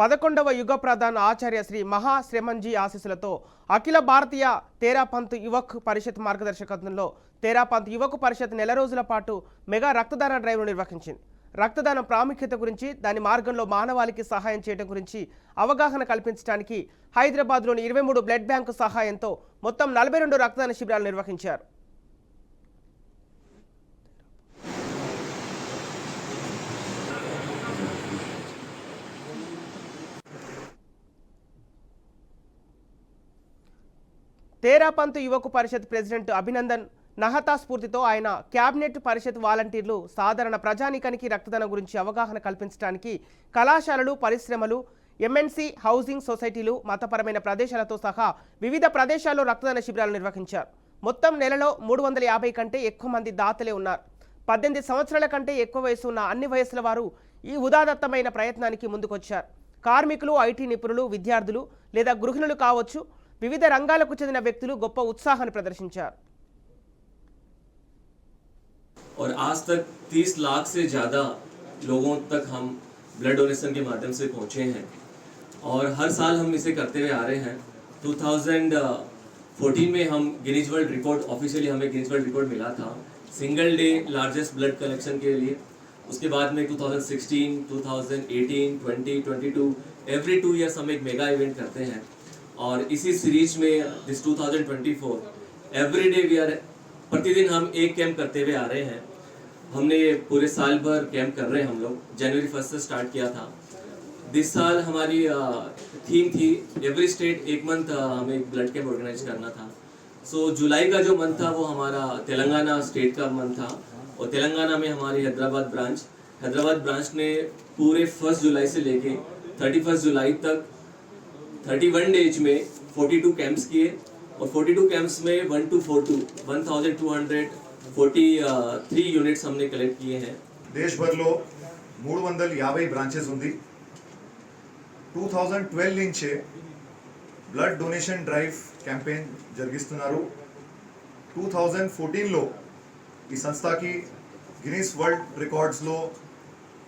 11వ యుగ ప్రధాన ఆచార్య శ్రీ మహాశ్రమంజీ ఆశీస్సులతో అఖిల భారతీయ తేరాపంత్ యువక్ పరిషత్ మార్గదర్శకత్వంలో తేరాపంత్ యువక్ పరిషత్ నెల రోజుల పాటు మెగా రక్తదాన డ్రైవ్ను నిర్వహించింది. రక్తదానం ప్రాముఖ్యత గురించి, దాని మార్గంలో మానవాళికి సహాయం చేయడం గురించి అవగాహన కల్పించడానికి హైదరాబాద్లోని 23 బ్లడ్ బ్యాంకు సహాయంతో మొత్తం 42 రక్తదాన శిబిరాలు నిర్వహించారు. తేరాపంత్ యువకు పరిషత్ ప్రెసిడెంట్ అభినందన్ నహతా స్ఫూర్తితో ఆయన క్యాబినెట్ పరిషత్ వాలంటీర్లు సాధారణ ప్రజానీకానికి రక్తదానం గురించి అవగాహన కల్పించడానికి కళాశాలలు, పరిశ్రమలు, ఎంఎన్సీ, హౌసింగ్ సొసైటీలు, మతపరమైన ప్రదేశాలతో సహా వివిధ ప్రదేశాల్లో రక్తదాన శిబిరాలు నిర్వహించారు. మొత్తం నెలలో 350 కంటే ఎక్కువ మంది దాతలే ఉన్నారు. 18 సంవత్సరాల కంటే ఎక్కువ వయసు ఉన్న అన్ని వయసుల వారు ఈ ఉదాత్తమైన ప్రయత్నానికి ముందుకొచ్చారు. కార్మికులు, ఐటీ నిపుణులు, విద్యార్థులు లేదా గృహిణులు కావచ్చు, వివిధ రంగాలకు చెందిన వ్యక్తులు గొప్ప ఉత్సాహాన్ని ప్రదర్శించారు. और आज तक 30 लाख से ज़्यादा लोगों तक हम ब्लड डोनेशन के माध्यम से पहुँचे हैं और हर साल हम इसे करते हुए आ रहे हैं. 2014 में हम गिनीज वर्ल्ड रिकॉर्ड ऑफिशियली हमें गिनीज वर्ल्ड रिकॉर्ड मिला था single day largest blood collection के लिए. उसके बाद में 2016, 2018, 20, 22 एवरी 2 ईयर्स हम एक मेगा इवेंट करते हैं और इसी सीरीज में this 2024 every day we are प्रतिदिन हम एक कैंप करते हुए आ रहे हैं. हमने पूरे साल भर कैंप कर रहे हैं. हम लोग जनवरी 1 से स्टार्ट किया था. इस साल हमारी थीम थी एवरी स्टेट एक मंथ हमें एक ब्लड कैंप ऑर्गेनाइज करना था. सो जुलाई का जो मंथ था वो हमारा तेलंगाना स्टेट का मंथ था और तेलंगाना में हमारी हैदराबाद ब्रांच ने पूरे 1 जुलाई से लेके 31 जुलाई तक 31 डेज में 42 कैंप्स किए और 42 कैंप्स में 1243 యూనిట్స్ हमने कलेक्ट किए हैं. దేశభర్లో 350 బ్రాంచెస్ ఉంది. 2012 నుంచే బ్లడ్ డొనేషన్ డ్రైవ్ క్యాంపెయిన్ జరిగిస్తున్నారు. 2014లో ఈ సంస్థకి గిన్నీస్ వరల్డ్ రికార్డ్స్లో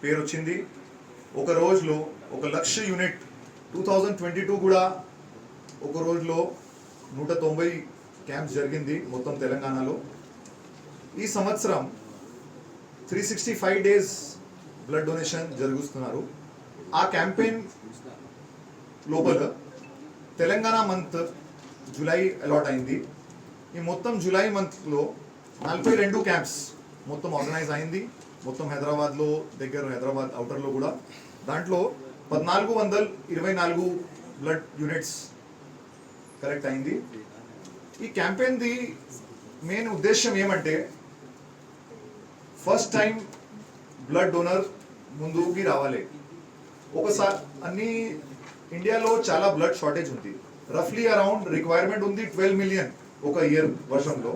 పేరు వచ్చింది. ఒక రోజులో 1 లక్ష యూనిట్. 2022 కూడా ఒక రోజులో 190 క్యాంప్స్ జరిగింది మొత్తం తెలంగాణలో. ఈ సంవత్సరం 365 డేస్ బ్లడ్ డొనేషన్ జరుగుతున్నారు. ఆ క్యాంపెయిన్ లోపల తెలంగాణ మంత్ జూలై అలాట్ అయింది. ఈ మొత్తం జూలై మంత్లో 42 క్యాంప్స్ మొత్తం ఆర్గనైజ్ అయింది. మొత్తం హైదరాబాద్లో దగ్గర, హైదరాబాద్ అవుటర్లో కూడా. దాంట్లో 1424 బ్లడ్ యూనిట్స్ కరెక్ట్ అయింది. ఈ క్యాంపెయిన్ది మెయిన్ ఉద్దేశం ఏమంటే ఫస్ట్ టైం బ్లడ్ డోనర్ ముందుకి రావాలి. ఒకసారి అన్ని ఇండియాలో చాలా బ్లడ్ షార్టేజ్ ఉంది. రఫ్లీ అరౌండ్ రిక్వైర్మెంట్ ఉంది 12 మిలియన్ ఒక ఇయర్ వర్షంలో,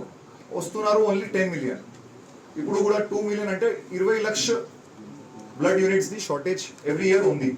వస్తున్నారు ఓన్లీ 10 మిలియన్. ఇప్పుడు కూడా 2 మిలియన్ అంటే 20 లక్ష బ్లడ్ యూనిట్స్ది షార్టేజ్ ఎవ్రీ ఇయర్ ఉంది.